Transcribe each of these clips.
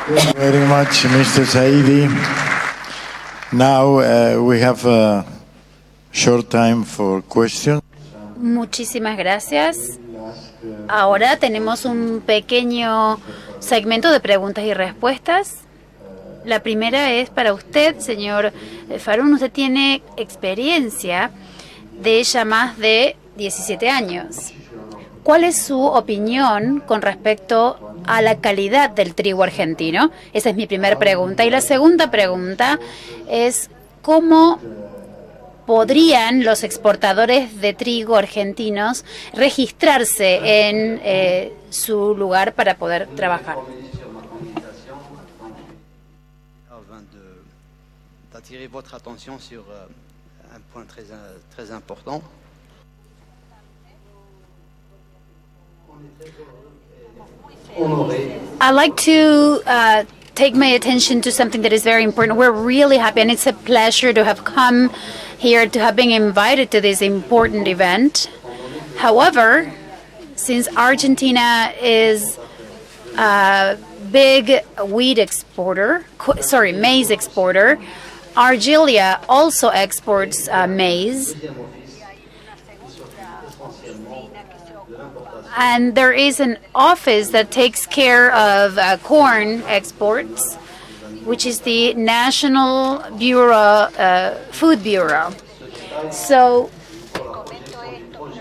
Thank you very much, Mr. Saidi. Now we have a short time for questions. Muchísimas gracias. Ahora tenemos un pequeño segmento de preguntas y respuestas. La primera es para usted, señor Farun. Usted tiene experiencia de ya más de 17 años. ¿Cuál es su opinión con respecto a la calidad del trigo argentino? Esa es mi primera pregunta. Y la segunda pregunta es ¿cómo podrían los exportadores de trigo argentinos registrarse en su lugar para poder trabajar? D'attirer votre attention sur un point très important. I'd like to take my attention to something that is very important. We're really happy, and it's a pleasure to have come here, to have been invited to this important event. However, since Argentina is a big maize exporter, Argelia also exports maize. And there is an office that takes care of corn exports, which is the National Food Bureau. So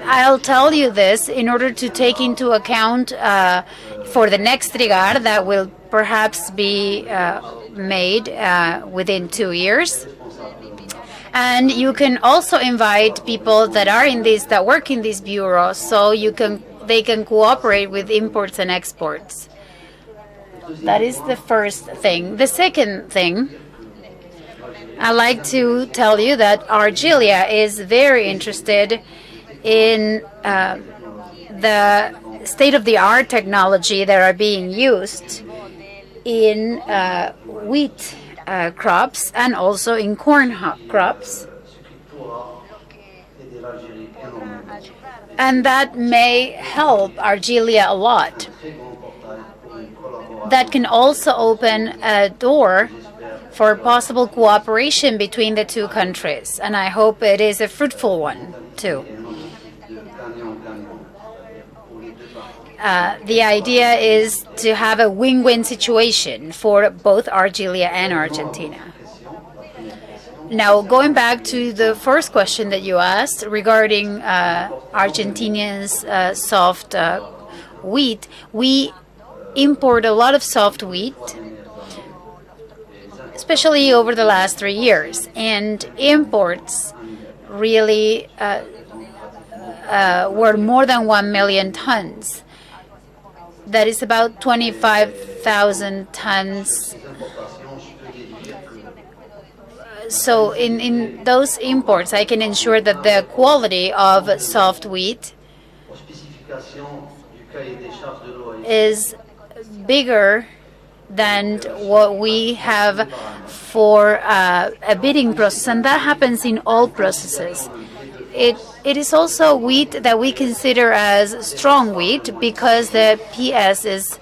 I'll tell you this in order to take into account for the next TrigAR that will perhaps be made within 2 years. And you can also invite people that work in this bureau, so they can cooperate with imports and exports. That is the first thing. The second thing, I'd like to tell you that Argelia is very interested in the state-of-the-art technology that are being used in wheat crops and also in corn crops. And that may help Argelia a lot. That can also open a door for possible cooperation between the two countries, and I hope it is a fruitful one, too. The idea is to have a win-win situation for both Argelia and Argentina. Now, going back to the first question that you asked regarding Argentinians' soft wheat, we import a lot of soft wheat, especially over the last 3 years, and imports really were more than 1 million tons. That is about 25,000 tons. So in those imports, I can ensure that the quality of soft wheat is bigger than what we have for a bidding process, and that happens in all processes. It is also wheat that we consider as strong wheat because the PS is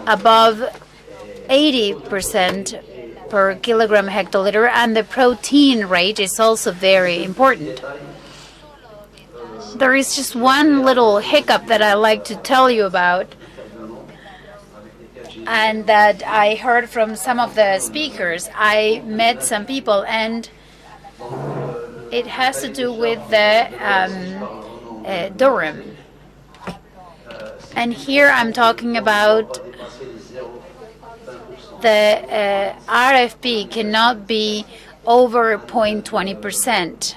above 80% per kilogram hectoliter, and the protein rate is also very important. There is just one little hiccup that I like to tell you about, and that I heard from some of the speakers. I met some people, and it has to do with the durum. And here I'm talking about the RFP cannot be over 0.20%.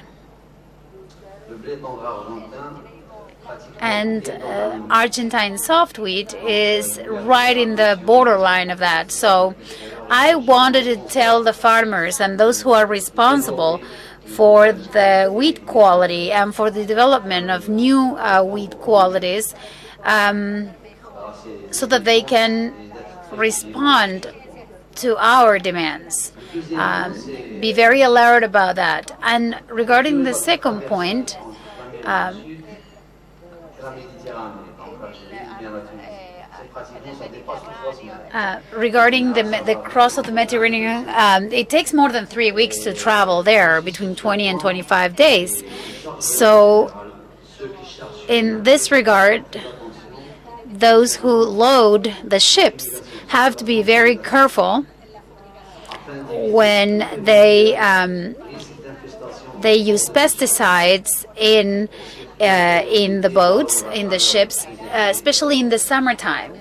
And Argentine soft wheat is right in the borderline of that. So I wanted to tell the farmers and those who are responsible for the wheat quality and for the development of new wheat qualities so that they can respond to our demands. Be very alert about that. And regarding the second point, Regarding the cross of the Mediterranean, it takes more than 3 weeks to travel there, between 20 and 25 days. So in this regard, those who load the ships have to be very careful when they use pesticides in the boats, in the ships, especially in the summertime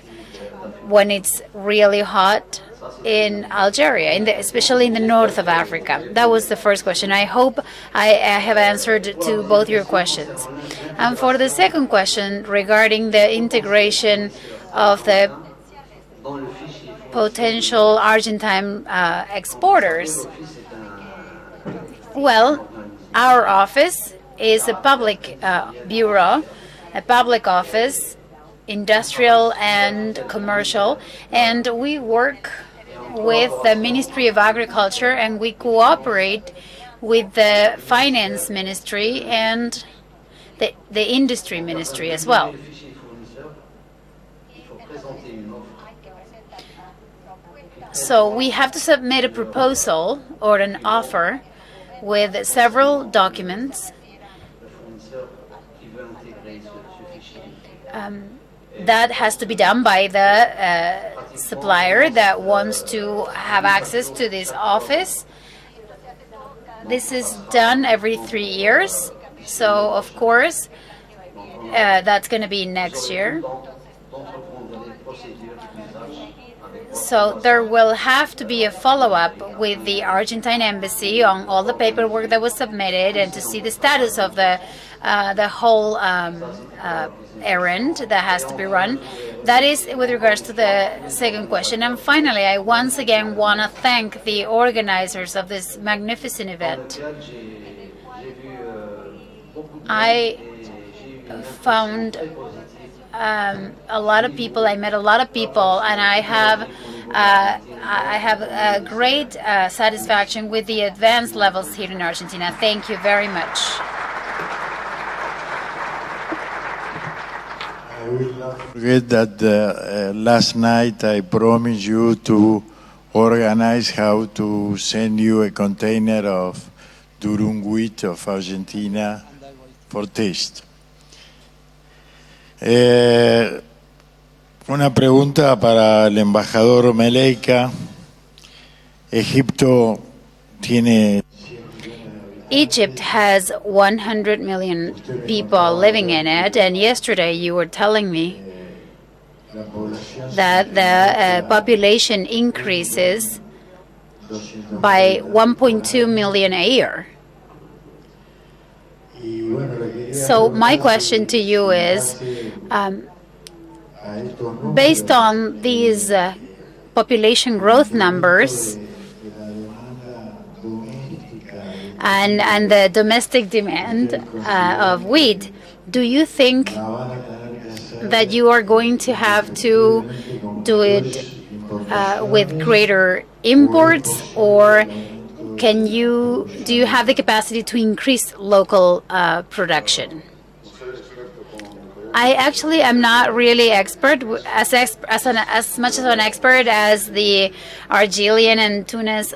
when it's really hot in Algeria, especially in the north of Africa. That was the first question. I hope I have answered to both your questions. And for the second question regarding the integration of the potential Argentine exporters, well, our office is a public bureau, a public office, industrial and commercial, and we work with the Ministry of Agriculture, and we cooperate with the Finance Ministry and the Industry Ministry as well. So we have to submit a proposal or an offer with several documents that has to be done by the supplier that wants to have access to this office. This is done every 3 years, so of course that's going to be next year. So there will have to be a follow-up with the Argentine embassy on all the paperwork that was submitted and to see the status of the whole errand that has to be run. That is with regards to the second question. And finally, I once again want to thank the organizers of this magnificent event. I found a lot of people. I met a lot of people, and I have a great satisfaction with the advanced levels here in Argentina. Thank you very much. I will not forget that last night I promised you to organize how to send you a container of durum wheat of Argentina for taste. Una pregunta para el embajador Meleika. Egipto tiene... Egypt has 100 million people living in it, and yesterday you were telling me that the population increases by 1.2 million a year. So my question to you is, based on these population growth numbers and the domestic demand of wheat, do you think that you are going to have to do it with greater imports, or do you have the capacity to increase local production? I actually am not really expert, as much as an expert as the Argentine and Tunis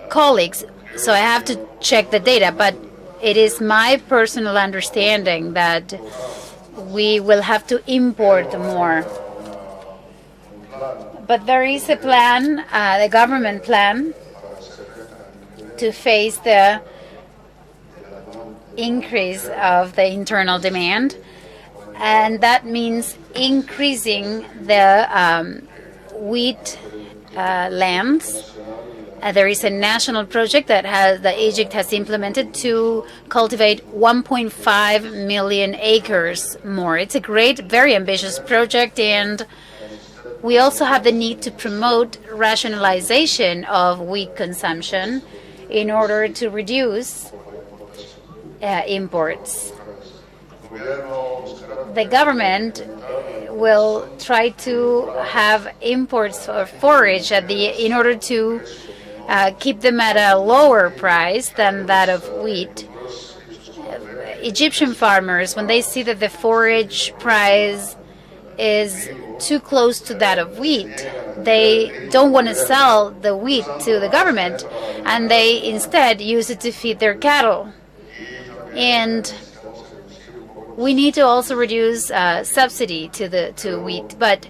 colleagues, so I have to check the data, but it is my personal understanding that we will have to import more. But there is a plan, the government plan, to face the increase of the internal demand, and that means increasing the wheat lands. There is a national project that Egypt has implemented to cultivate 1.5 million acres more. It's a great, very ambitious project, and we also have the need to promote rationalization of wheat consumption in order to reduce imports. The government will try to have imports of forage in order to keep them at a lower price than that of wheat. Egyptian farmers, when they see that the forage price is too close to that of wheat. They don't want to sell the wheat to the government, and they instead use it to feed their cattle. And we need to also reduce subsidy to wheat, but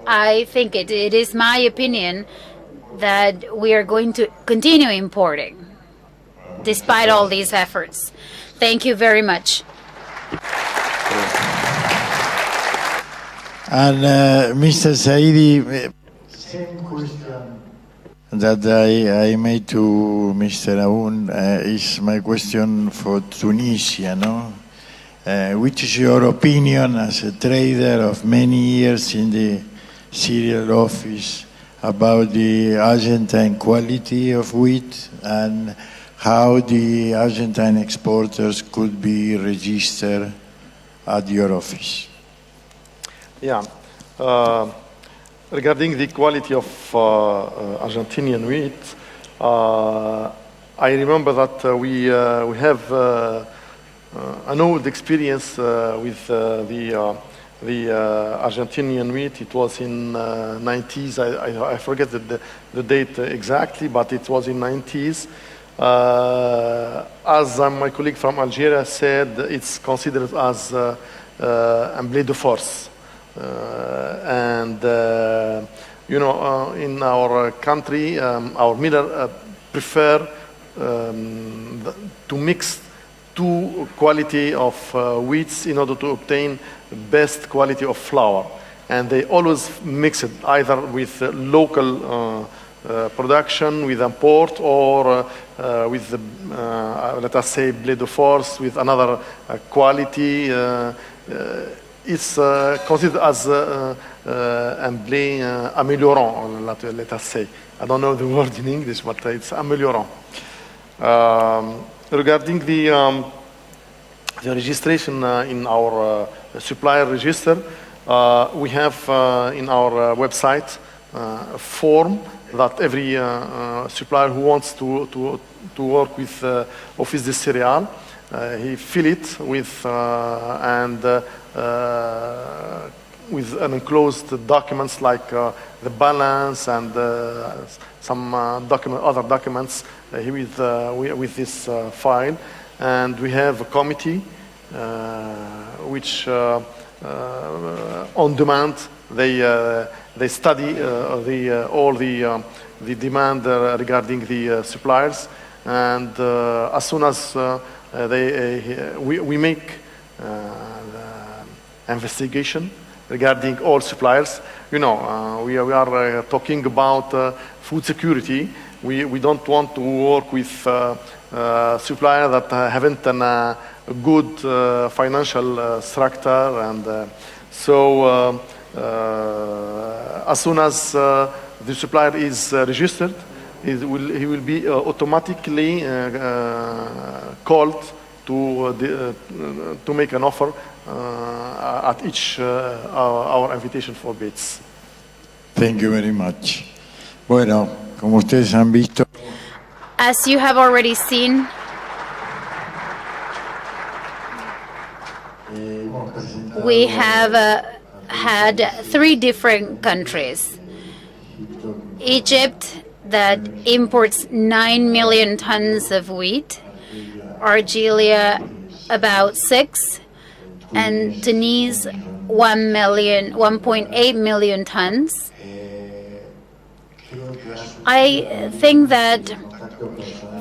I think it is my opinion that we are going to continue importing despite all these efforts. Thank you very much. And Mr. Saidi, same question that I made to Mr. Aoun is my question for Tunisia, no? Which is your opinion as a trader of many years in the cereal office about the Argentine quality of wheat and how the Argentine exporters could be registered at your office? Yeah. Regarding the quality of Argentinian wheat, I remember that we have an old experience with the Argentinian wheat. It was in 90s. I forget the date exactly, but it was in 90s. As my colleague from Algeria said, it's considered as un blé de force. In our country, our miller prefer to mix two quality of wheats in order to obtain best quality of flour. And they always mix it either with local production, with import, or with the, let us say, blé de force with another quality. It's considered as un blé améliorant, let us say. I don't know the word in English, but it's améliorant. Regarding the registration in our supplier register, we have in our website a form that every supplier who wants to work with Office de Céréales, he fill it with with an enclosed documents like the balance and some other documents with this file. And we have a committee which on demand they study all the demand regarding the suppliers, and as soon as we make the investigation regarding all suppliers. We are talking about food security. We don't want to work with suppliers that haven't a good financial structure, and so as soon as the supplier is registered, he will be automatically called to make an offer at each our invitation for bids. Thank you very much. Bueno, como ustedes han visto, as you have already seen, we have had 3 different countries. Egypt, that imports 9 million tons of wheat, Algeria about 6, and Tunisia 1.8 million tons. I think that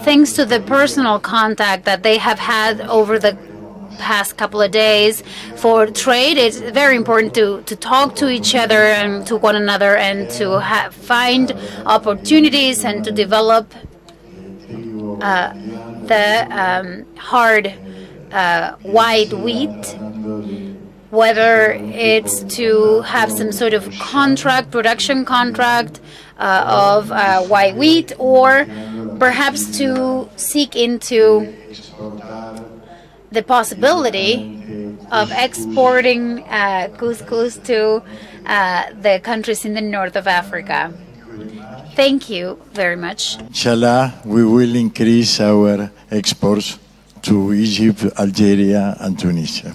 thanks to the personal contact that they have had over the past couple of days for trade, it's very important to talk to each other and to one another, and to find opportunities and to develop the hard white wheat, whether it's to have some sort of production contract of white wheat, or perhaps to seek into the possibility of exporting couscous to the countries in the north of Africa. Thank you very much. Inshallah, we will increase our exports to Egypt, Algeria, and Tunisia.